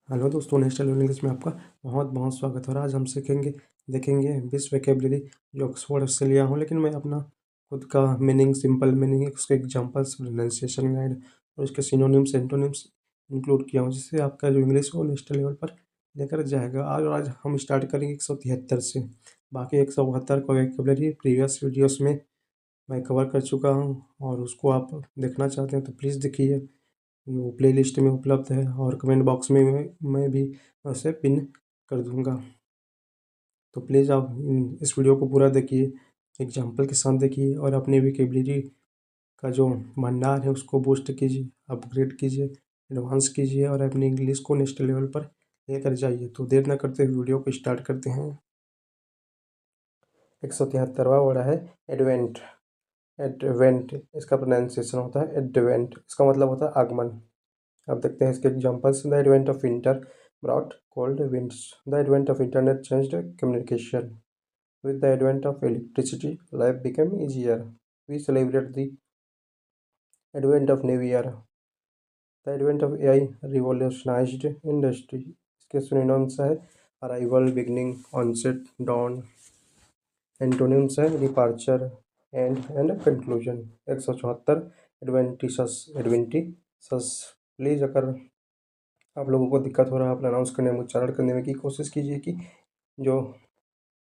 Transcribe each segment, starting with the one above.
Hello दोस्तों, national English में आपका बहुत बहुत स्वागत है। और आज हम देखेंगे 20 वोकैबुलरी जो ऑक्सफोर्ड से लिया हूँ, लेकिन मैं अपना खुद का मीनिंग, सिंपल मीनिंग, उसके एग्जांपल्स, प्रोनाउंसिएशन गाइड और उसके सिनोनिम्स एंटोनिम्स इंक्लूड किया हूँ, जिससे आपका जो इंग्लिश हो नेशनल लेवल पर लेकर जाएगा। आज हम स्टार्ट करेंगे 173 से। बाकी 172 का वोकैबुलरी प्रीवियस वीडियोस में मैं कवर कर चुका हूँ, और उसको आप देखना चाहते हैं तो प्लीज़ देखिए, वो प्लेलिस्ट में उपलब्ध है, और कमेंट बॉक्स में मैं भी उसे पिन कर दूंगा। तो प्लीज़ आप इस वीडियो को पूरा देखिए, एग्जाम्पल के साथ देखिए, और अपनी वोकैबुलरी का जो भंडार है उसको बूस्ट कीजिए, अपग्रेड कीजिए, एडवांस कीजिए, और अपनी इंग्लिश को नेशनल लेवल पर लेकर जाइए। तो देर न करते हुए वीडियो को स्टार्ट करते हैं। 173वां वर्ड है एडवेंट। एडवेंट इसका प्रोनाउंसिएशन होता है एडवेंट। इसका मतलब होता है आगमन। अब देखते हैं इसके examples. The advent of winter brought cold winds. The advent of internet changed communication. With the advent of electricity life became easier. We celebrate the advent of new year. The advent of AI revolutionized industry. इसके synonyms है arrival, beginning, onset, dawn. Antonyms है departure, and conclusion. 174 adventitious. Adventitious. Please अगर आप लोगों को दिक्कत हो रहा है प्रोनाउंस करने में, उच्चारण करने में, की कोशिश कीजिए कि जो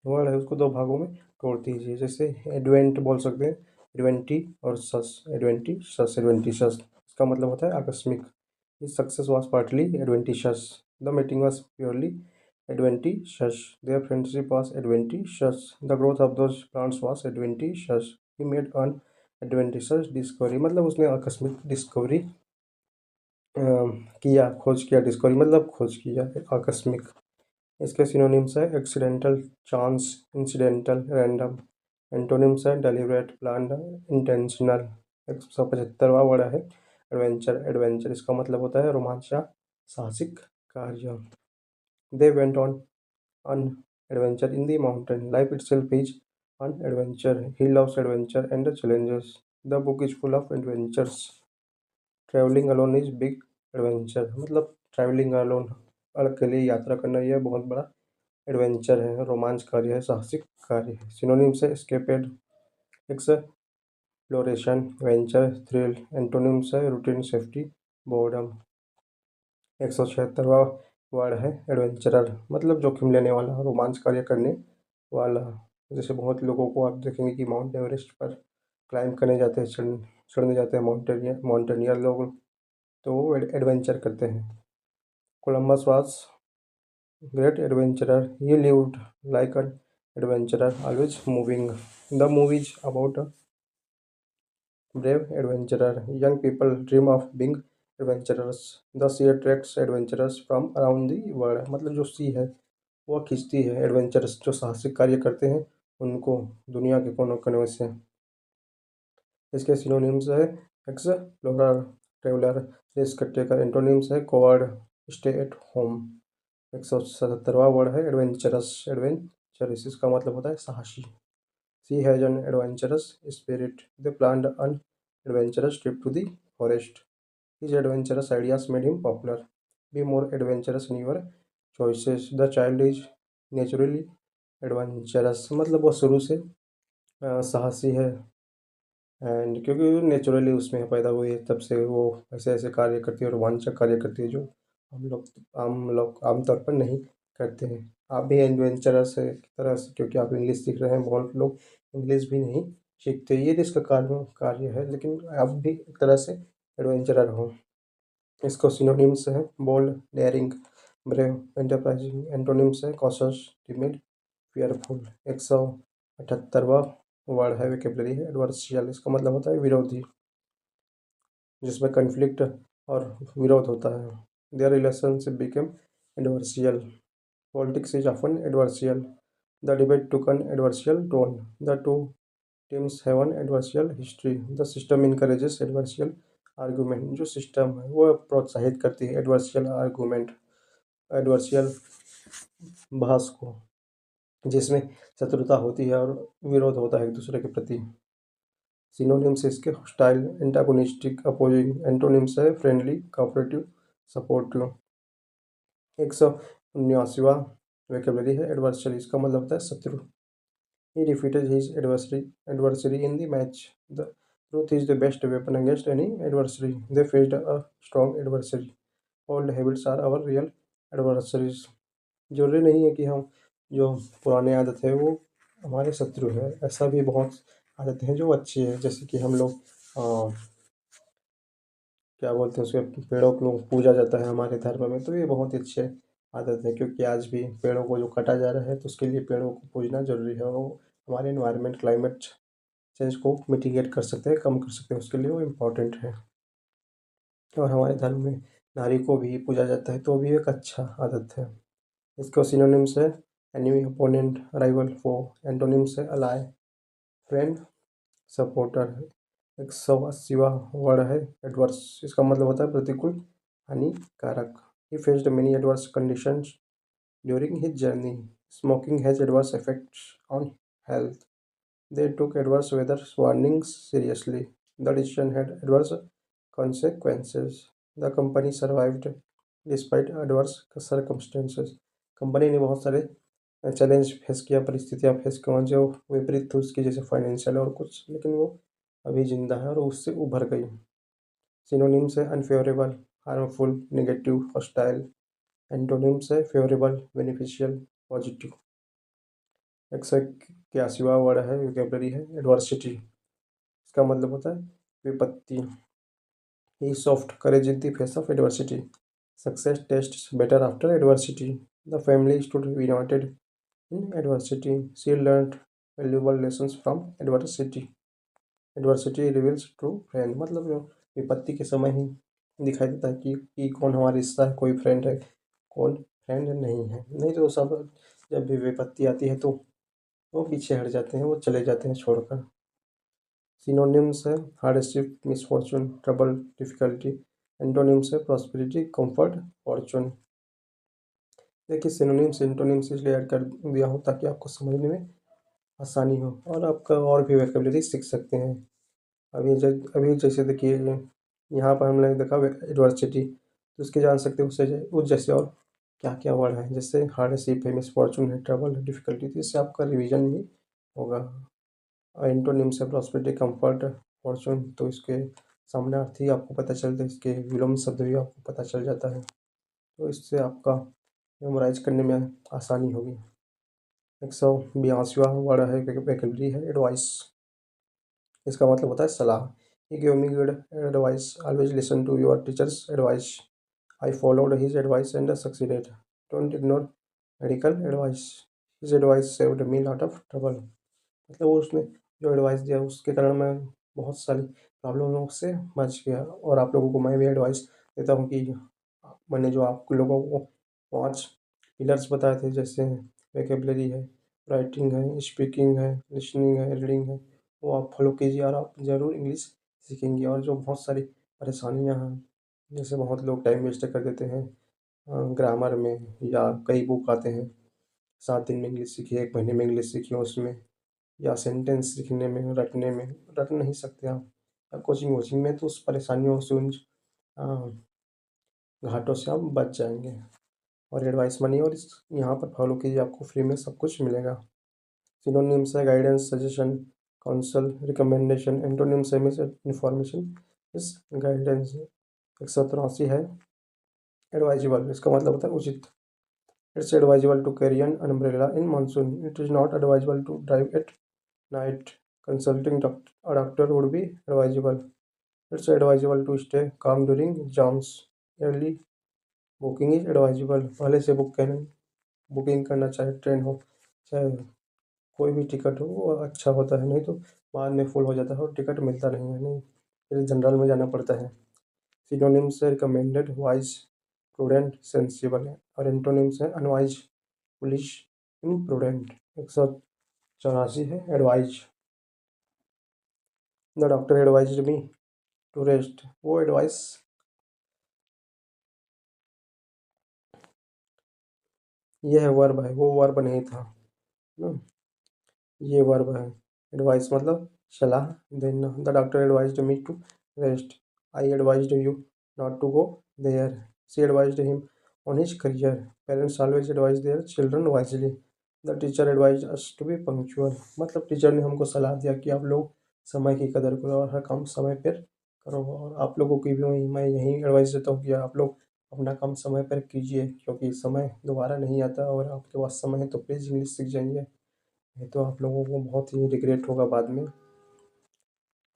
वर्ड है उसको दो भागों में तोड़ दीजिए। जैसे एडवेंट बोल सकते हैं, एडवेंटी और सस, एडवेंटी सस, एडवेंटिशस। इसका मतलब होता है आकस्मिक। His success was partly adventitious. The meeting was purely adventitious. Their friendship was adventitious. The growth of those plants was adventitious. He made an adventitious discovery. मतलब उसने आकस्मिक डिस्कवरी किया, खोज किया। डिस्कवरी मतलब खोज किया, आकस्मिक। इसके सिनोनिम्स है accidental, chance, incidental, random. Antonyms है डेलिब्रेट, प्लान्ड, इंटेंशनल। 175वां वर्ड है एडवेंचर। एडवेंचर इसका मतलब होता है रोमांच या साहसिक कार्य। They went on an adventure in the mountain. Life itself is an adventure. He loves adventure and challenges. The book is full of adventures. Travelling alone is big adventure. मतलब travelling alone, अकेले यात्रा करना, यह बहुत बड़ा adventure है, रोमांच कार्य है, साहसिक कार्य है। सिनोनिम्स है escapade, exploration, venture, thrill. Antonyms है रूटीन, सेफ्टी, बोर्डम। 176वां वर्ड है एडवेंचरर। मतलब जोखिम लेने वाला, रोमांच कार्य करने वाला। जैसे बहुत लोगों को आप देखेंगे कि माउंट एवरेस्ट पर क्लाइंब करने जाते हैं, चढ़ने जाते हैं माउंटेनियर लोग, तो वो एडवेंचर करते हैं। Columbus was great adventurer. He lived like an adventurer, always moving. The movie is about a brave adventurer. Young people dream of being adventurers. The sea attracts adventurers from around the world. मतलब जो सी है वह खींचती है adventurous, जो साहसिक कार्य करते हैं, उनको दुनिया के कोनों कोनों से। इसके सिनोनिम्स है explorer, traveller, risk taker. Antonyms है कोवर्ड, स्टे एट होम। 177वां वर्ड है एडवेंचरस। एडवेंचरस इसका मतलब होता है साहसी। She has an adventurous spirit. They planned an adventurous trip to the forest. His adventurous ideas made him popular. Be more adventurous in your choices. The child is naturally adventurous. मतलब वो शुरू से साहसी है, एंड क्योंकि naturally उसमें पैदा हुई है, तब से वो ऐसे ऐसे कार्य करती है, रोमांचक कार्य करती है, जो हम लोग आमतौर पर नहीं करते हैं। आप भी एडवेंचरस है एक तरह से, क्योंकि आप इंग्लिश सीख रहे हैं। बहुत लोग इंग्लिश भी नहीं सीखते, ये रिस्क कार्य है, लेकिन आप भी एक तरह से एडवेंचरर हो। इसको सिनोनिम्स है bold, daring, brave, enterprising. Antonyms है कॉशस, टिमिड, फियरफुल। 178वां वर्ड है वोकैबुलरी है एडवर्सियल। इसका मतलब होता है विरोधी, जिसमें कन्फ्लिक्ट और विरोध होता है। Their relationship became adversarial. Politics is often adversarial. The debate took an adversarial tone. The two teams have an adversarial history. The system encourages adversarial argument. जो सिस्टम है वो प्रोत्साहित करती है एडवर्सियल आर्गूमेंट, एडवर्सियल बहस को, जिसमें शत्रुता होती है और विरोध होता है एक दूसरे के प्रति। सिनोनिम्स इसके हॉस्टाइल, एंटागोनिस्टिक, अपोजिंग। एंटोनिम्स है फ्रेंडली, कोऑपरेटिव, सपोर्टिव। 179वां वोकैबुलरी है एडवर्सरी। इसका मतलब होता है शत्रु। He defeated his adversary in the match. The truth is the best weapon against any adversary. They faced a strong adversary. Old habits are our real adversaries. जरूरी नहीं है कि हम जो पुराने आदत है वो हमारे शत्रु है। ऐसा भी बहुत आदतें हैं जो अच्छी है, जैसे कि हम लोग क्या बोलते हैं उसके, पेड़ों को पूजा जाता है हमारे धर्म में, तो ये बहुत ही अच्छे आदत है, क्योंकि आज भी पेड़ों को जो काटा जा रहा है तो उसके लिए पेड़ों को पूजना जरूरी है। वो हमारे इन्वायरमेंट क्लाइमेट चेंज को मिटिगेट कर सकते हैं, कम कर सकते हैं, उसके लिए वो इम्पोर्टेंट है। और हमारे धर्म में नारी को भी पूजा जाता है, तो भी एक अच्छा आदत है। इसका सिनोनिम्स है एनिमी, अपोनेंट, राइवल, फो। एंटोनिम्स है अलाय, फ्रेंड, सपोर्टर है। 180वां वर्ड है एडवर्स। इसका मतलब होता है प्रतिकूल, हानिकारक। ही faced many adverse conditions during his journey. Smoking has adverse effects on health. They took adverse weather warnings seriously. The decision had adverse consequences. The company survived despite adverse circumstances. Company ने बहुत सारे challenge face किया, परिस्थितियाँ face किया जो विपरीत थी उसकी, जैसे फाइनेंशियल और कुछ, लेकिन वो अभी जिंदा है और उससे उभर गई। सिनोनिम्स है unfavourable, harmful, negative, hostile. Antonyms है फेवरेबल, बेनिफिशियल, पॉजिटिव। 181वां वर्ड है वोकैबुलरी है एडवर्सिटी। इसका मतलब होता है विपत्ति। He showed courage in the face of adversity. Success tastes better after adversity. The family stood united in adversity. She learned valuable lessons from adversity. Adversity reveals true friend, मतलब जो विपत्ति के समय ही दिखाई देता है कि कौन हमारा रिश्ता है, कोई फ्रेंड है, कौन फ्रेंड नहीं है। नहीं तो सब जब भी विपत्ति आती है तो वो पीछे हट जाते हैं, वो चले जाते हैं छोड़कर। सिनोनिम्स है hardship, misfortune, trouble, difficulty. Antonyms है प्रॉस्पेरिटी, कंफर्ट, फॉर्चून। देखिए सिनोनिम्स एंटोनिम्स इसलिए ऐड कर दिया हूँ ताकि आपको समझने में आसानी हो और आपका और भी वोकैबुलरी सीख सकते हैं। अभी जैसे देखिए यहाँ पर हमने देखा एडवर्सिटी, तो उसके जान सकते हैं उससे उस जैसे और क्या क्या वर्ड है, जैसे हार्डशिप है, मिसफॉर्चून है, ट्रबल है, डिफिकल्टी, तो इससे आपका रिवीजन भी होगा। एंटोनिम्स है प्रॉस्पेरिटी, कंफर्ट, फॉर्चून, तो इसके सामनार्थी आपको पता चलता है, इसके विलोम शब्द भी आपको पता चल जाता है, तो इससे आपका मेमोराइज करने में आसानी होगी। 182वां वर्ड है वोकैबुलरी है एडवाइस। इसका मतलब होता है सलाह। He give me good advice, always listen to your teachers advice. I followed his advice and succeeded. Don't ignore medical advice, his advice saved me lot of trouble. मतलब वो उसने जो एडवाइस दिया उसके कारण मैं बहुत सारी प्रॉब्लमों से बच गया। और आप लोगों को मैं भी एडवाइस देता हूँ कि मैंने जो आप लोगों को 5 पिलर्स बताए थे, जैसे वोकैबुलरी है, राइटिंग है, स्पीकिंग है, लिसनिंग है, रीडिंग है, वो आप फॉलो कीजिए और आप ज़रूर इंग्लिश सीखेंगे। और जो बहुत सारी परेशानियाँ हैं, जैसे बहुत लोग टाइम वेस्ट कर देते हैं ग्रामर में, या कई बुक आते हैं 7 दिन में इंग्लिश सीखिए, 1 महीने में इंग्लिश सीखिए, उसमें या सेंटेंस सीखने में, रटने में, रट नहीं सकते आप। या कोचिंग वोचिंग में, तो उस परेशानियों से उन अ, घाटों से आप बच जाएंगे। और एडवाइस मानिए और इस यहाँ पर फॉलो कीजिए, आपको फ्री में सब कुछ मिलेगा। सिनोनिम्स है guidance, suggestion, counsel, recommendation. Antonyms है मिस इन्फॉर्मेशन, मिस गाइडेंस। 183 है एडवाइजेबल। इसका मतलब होता है उचित। It's advisable to carry an umbrella in monsoon. It is not advisable to drive at night. Consulting a doctor would be advisable. It's advisable to stay calm during exams. Early booking is advisable. पहले से booking करना, चाहे train हो, चाहे कोई भी ticket हो, वो अच्छा होता है। नहीं तो बाद में फुल हो जाता है और टिकट मिलता नहीं है, नहीं फिर जनरल में जाना पड़ता है। सिनोनिम्स है रिकमेंडेड, वाइज, प्रूडेंट, सेंसिबल है। और एंटोनिम्स है अनवाइज, पुलिश, इम्प्रूडेंट। 184 है advise. The doctor advised me to rest. वो एडवाइस, ये है वर्ब है, वो वर्ब नहीं था ना, ये वर्ब है। एडवाइस मतलब सलाह देना। The doctor advised me to rest. I advised you not to go there. She advised him on his career. Parents always advise their children wisely. The teacher advise us to be punctual. मतलब teacher ने हमको सलाह दिया कि आप लोग समय की कदर करो और हर काम समय पर करो। और आप लोगों की भी मैं यही एडवाइस देता हूँ कि आप लोग अपना काम समय पर कीजिए, क्योंकि समय दोबारा नहीं आता और आपके पास समय है तो प्लीज़ इंग्लिश सीख जाइए, नहीं तो आप लोगों को बहुत ही रिग्रेट होगा बाद में।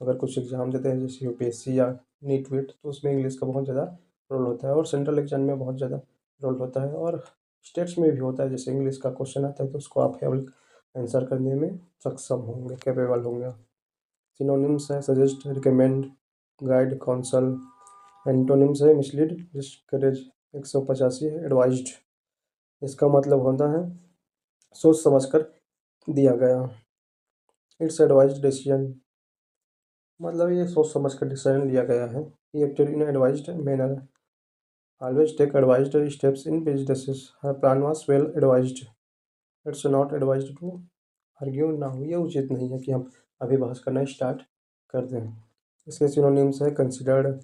अगर कुछ एग्ज़ाम देते हैं जैसे यूपीएससी या नीट वीट, तो उसमें इंग्लिश का बहुत ज़्यादा रोल होता है और सेंट्रल एग्जाम में बहुत ज़्यादा रोल होता है और स्टेट्स में भी होता है। जैसे इंग्लिश का क्वेश्चन आता है तो उसको आप केवल आंसर करने में सक्षम होंगे, कैपेबल होंगे। सिनोनिम्स है suggest, recommend, guide, counsel. Antonyms है मिसलीड, डिस्करेज। 185 है एडवाइज्ड। इसका मतलब होता है सोच समझकर दिया गया। इट्स एडवाइज्ड डिसीजन, मतलब ये सोच समझ कर डिसीजन लिया गया है। He acted in advised manner. Always take advised steps in businesses. हर plan was well advised. It's not advised to argue now. ये उचित नहीं है कि हम अभी बहस करना स्टार्ट कर दें। इसके सिनोनिम्स है कंसिडर्ड,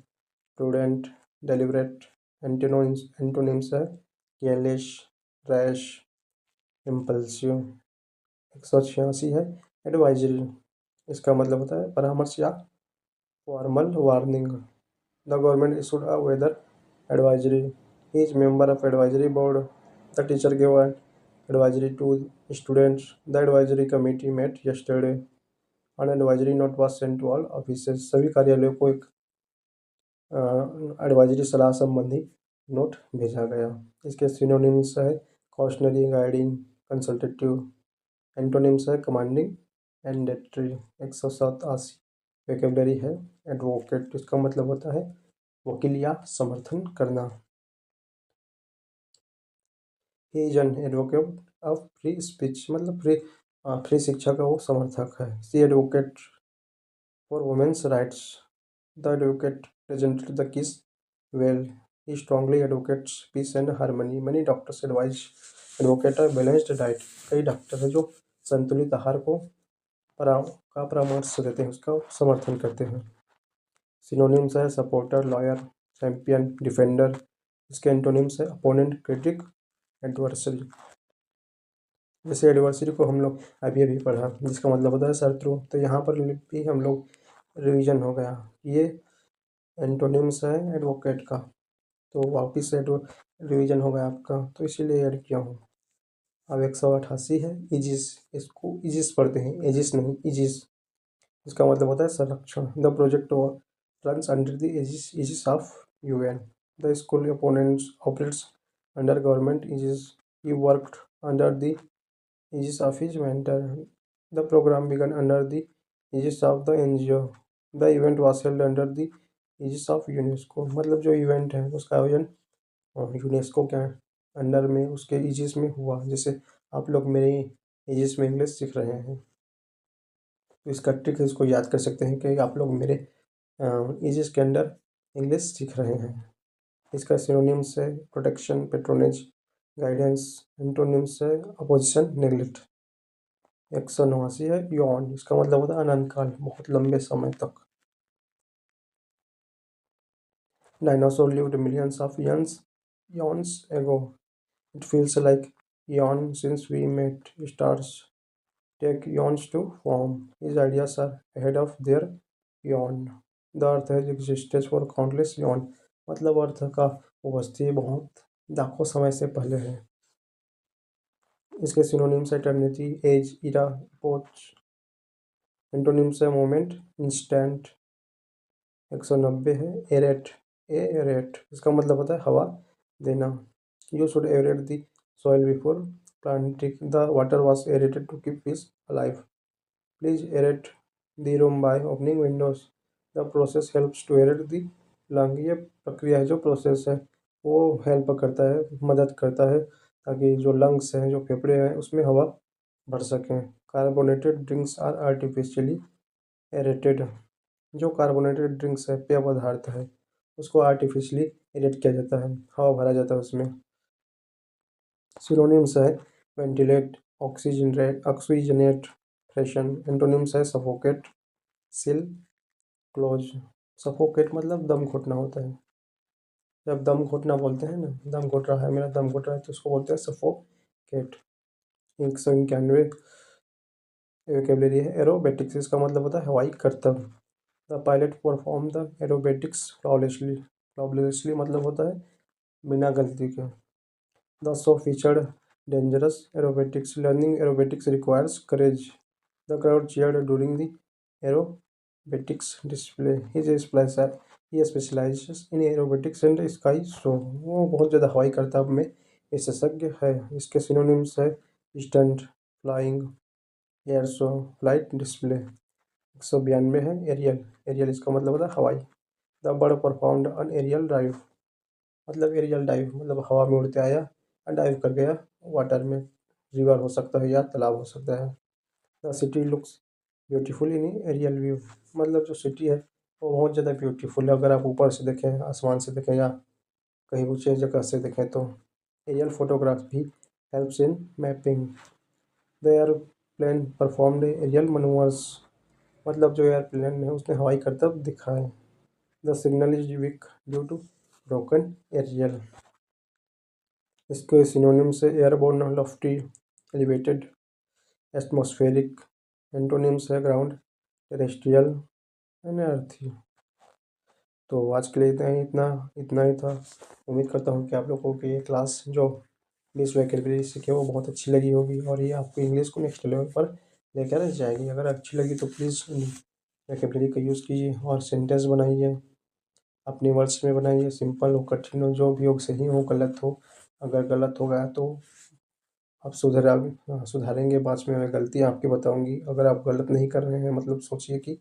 प्रूडेंट, डेलिबरेट। एंटोनिम्स है केयरलेस, रैश, इम्पल्सिव। 186 है एडवाइजरी। इसका मतलब होता है परामर्श या formal warning. The government issued a weather advisory. He is member of advisory board. The teacher gave an advisory to students. The advisory committee met yesterday. An advisory note was sent to all offices. सभी कार्यालयों को एक advisory सलाह संबंधी note भेजा गया। इसके synonyms है कॉशनरी, गाइडिंग, कंसल्टेटिव। एंटोनिम्स है कमांडिंग, एंडेटरी। 187 वेकेबलरी है एडवोकेट। इसका मतलब होता है वकील या समर्थन करना। He is an advocate of free speech, मतलब फ्री शिक्षा का वो समर्थक है। She advocate for women's rights. The advocate presented the case well. He strongly advocates peace and harmony. Many doctors advise advocate a balanced diet. कई doctor है जो संतुलित आहार को परामर्श देते हैं, उसका समर्थन करते हैं। सिनोनिम्स है सपोर्टर, लॉयर, चैंपियन, डिफेंडर। इसके एंटोनिम्स है अपोनेंट, क्रिटिक, एडवर्सरी। जैसे एडवर्सरी को हम लोग अभी अभी पढ़ा, जिसका मतलब होता है शत्रु, तो यहाँ पर भी हम लोग रिवीजन हो गया। ये एंटोनिम्स है एडवोकेट का, तो वापिस से रिवीजन हो गया आपका, तो इसीलिए ऐड किया हूँ। अब 188 है इजिस। इसको इजिस पढ़ते हैं, एजिस नहीं इजिस। इसका मतलब होता है संरक्षण। The project runs under the aegis of UN. The school opponents operates under government aegis. He worked under the aegis of his mentor. The program began under the aegis of the NGO. The event was held under the aegis of UNESCO. मतलब जो event है उसका आयोजन UNESCO के under में, उसके Aegis में हुआ। जैसे आप लोग मेरे ईजिस में इंग्लिश सीख रहे हैं, तो इसका ट्रिक इसको याद कर सकते हैं कि आप लोग मेरे ईजिस के अंडर इंग्लिश सीख रहे हैं। इसका सिनोनिम्स है प्रोटेक्शन, पेट्रोनेज, गाइडेंस। एंटोनिम्स है अपोजिशन, नेग्लेक्ट। 189 है यॉन। इसका मतलब होता है अनंत काल, बहुत लंबे समय तक। Dinosaur lived millions of yawns ago. It feels like yawn since we met. Stars take yawns to form. His ideas are ahead of their yawn. The earth has existed for countless yawn. मतलब अर्थ का उपस्थिति बहुत लाखों समय से पहले है। इसके सिनोनिम्स है एटर्निटी, एज, इरा, पोच। एंटोनिम्स है मोमेंट, इंस्टेंट। 190 है एरेट। एरेट इसका मतलब होता है हवा देना। You should aerate the soil before planting. The water was aerated to keep fish alive. Please aerate the room by opening windows. The process helps to aerate the lung. ये प्रक्रिया है, जो प्रोसेस है वो हेल्प करता है, मदद करता है ताकि जो लंग्स हैं, जो फेफड़े हैं, उसमें हवा भर सकें। Carbonated drinks are artificially aerated. जो कार्बोनेटेड ड्रिंक्स है, पेय पदार्थ है, उसको आर्टिफिशियली एरेट किया जाता है, हवा भरा जाता है उसमें। सिनोनिम्स है वेंटिलेट, ऑक्सीजनेट, फ्रेशन। एंटोनिम्स है सफोकेट, सिल, क्लोज। सफोकेट मतलब दम घुटना होता है। जब दम घुटना बोलते हैं ना, दम घुट रहा है, मेरा दम घुट रहा है, तो उसको बोलते हैं सफोकेट। 191 वोकेबलरी है। एरोबेटिक्स, इसका मतलब होता है हवाई करतब। The pilot perform the aerobatics flawlessly. Flawlessly मतलब होता है बिना गलती के। The show featured dangerous aerobatics. Learning aerobatics requires courage. The crowd cheered during the aerobatics display. He is a splash. He specializes in aerobatics and sky show. वो बहुत ज़्यादा हवाई करतब में विशेषज्ञ है। इसके सिनोनिम्स है stunt, flying, air show, flight display. 192 है एरियल। एरियल इसका मतलब होता है हवाई। The bird performed an aerial dive. मतलब एरियल डाइव मतलब हवा में उड़ते आया और डाइव कर गया वाटर में। रिवर हो सकता है या तालाब हो सकता है। The city looks beautiful in aerial view. मतलब जो सिटी है वो बहुत ज़्यादा ब्यूटीफुल है अगर आप ऊपर से देखें, आसमान से देखें या कहीं ऊंचे जगह से देखें तो। एरियल फोटोग्राफ भी helps in mapping. The airplane performed aerial manoeuvres. मतलब जो एयरप्लेन है उसने हवाई करतब दिखाए। The signal is weak due to broken aerial. इसके सिनोनिम्स है airborne, lofty, elevated, atmospheric. Antonyms है ग्राउंड, टेरेस्ट्रियल एंड अर्थी। तो आज के लिए इतना ही था। उम्मीद करता हूँ कि आप लोगों को ये क्लास जो 20 वोकैबुलरी सीखे वो बहुत अच्छी लगी होगी और ये आपको इंग्लिश को नेक्स्ट लेवल पर लेकर जाएगी। अगर अच्छी लगी तो प्लीज़ वोकैबुलरी का यूज़ कीजिए और सेंटेंस बनाइए, अपने वर्ड्स में बनाइए, सिंपल हो, कठिन हो, जो भी हो, सही हो, गलत हो। अगर गलत हो गया तो आप सुधारेंगे, बाद में मैं गलती आपकी बताऊंगी। अगर आप गलत नहीं कर रहे हैं मतलब सोचिए कि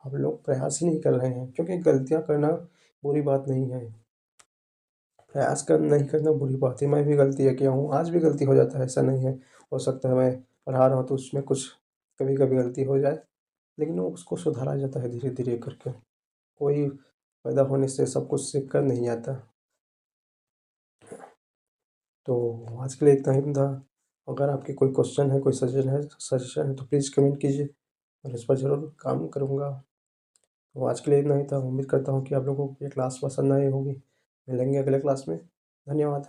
आप लोग प्रयास ही नहीं कर रहे हैं, क्योंकि गलतियां करना बुरी बात नहीं है। प्रयास कर नहीं करना बुरी बात है। मैं भी गलतियाँ किया हूँ, आज भी गलती हो जाता है, ऐसा नहीं है। हो सकता है मैं पढ़ा रहा हूँ तो उसमें कुछ कभी कभी गलती हो जाए, लेकिन वो उसको सुधारा जाता है धीरे धीरे करके। कोई पैदा होने से सब कुछ सीख कर नहीं आता। तो आज के लिए इतना ही था। अगर आपके कोई क्वेश्चन है, कोई सजेशन है तो प्लीज़ कमेंट कीजिए और इस पर ज़रूर काम करूँगा। तो आज के लिए इतना ही था। उम्मीद करता हूँ कि आप लोगों को ये क्लास पसंद आई होगी। मिलेंगे अगले क्लास में। धन्यवाद।